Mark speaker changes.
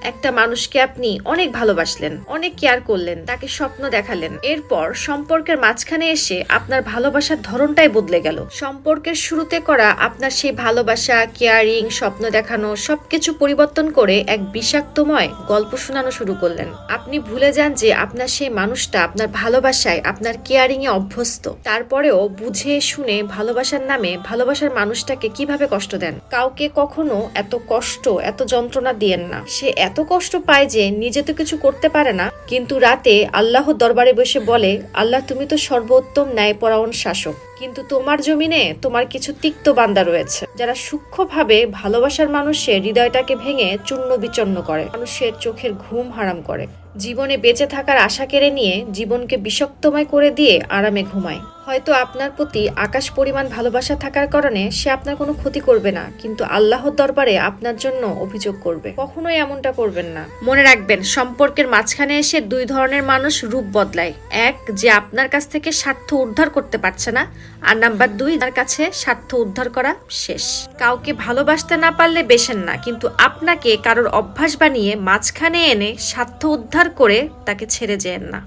Speaker 1: একটা মানুষকে আপনি অনেক ভালোবাসলেন, অনেক কেয়ার করলেন, তাকে স্বপ্ন দেখালেন, এরপর সম্পর্কের মাঝখানে এসে আপনার ভালোবাসার ধরনটাই বদলে গেল। সম্পর্কের শুরুতে করা আপনার সেই ভালোবাসা, কেয়ারিং, স্বপ্ন দেখানো সবকিছু পরিবর্তন করে এক বিষাক্তময় গল্প শোনানো শুরু করলেন। আপনি ভুলে যান যে আপনার সেই মানুষটা আপনার ভালোবাসায়, আপনার কেয়ারিং এ অভ্যস্ত। তারপরেও বুঝে শুনে ভালোবাসার নামে ভালোবাসার মানুষটাকে কিভাবে কষ্ট দেন। কাউকে কখনো এত কষ্ট, এত যন্ত্রণা দিয়েন না। সে এত কষ্ট পায় যে নিজে তো কিছু করতে পারে না, কিন্তু রাতে আল্লাহর দরবারে বসে বলে, আল্লাহ তুমি তো সর্বোত্তম ন্যায়পরায়ণ শাসক, কিন্তু তোমার জমিনে তোমার কিছু তিক্ত বান্দা রয়েছে যারা সূক্ষ্মভাবে ভালোবাসার মানুষের হৃদয়টাকে ভেঙে চূর্ণ বিচূর্ণ করে, মানুষের চোখের ঘুম হারাম করে, জীবনে বেঁচে থাকার আশা কেড়ে নিয়ে জীবনকে বিষাক্তময় করে দিয়ে আরামে ঘুমায়। হয়তো আপনার প্রতি আকাশ পরিমাণ ভালোবাসা থাকার কারণে সে আপনার কোনো ক্ষতি করবে না, কিন্তু আল্লাহর দরবারে আপনার জন্য অভিযোগ করবে। কখনোই এমনটা করবেন না। মনে রাখবেন, সম্পর্কের মাঝখানে এসে দুই ধরনের মানুষ রূপ বদলায়। এক, যে আপনার কাছ থেকে স্বার্থ উদ্ধার করতে পারছে না, আর নাম্বার দুই, তার কাছে স্বার্থ উদ্ধার করা শেষ। কাউকে ভালোবাসতে না পারলে বেসেন না, কিন্তু আপনাকে কারোর অভ্যাস বানিয়ে মাঝখানে এনে স্বার্থ উদ্ধার করে তাকে ছেড়ে যেন না।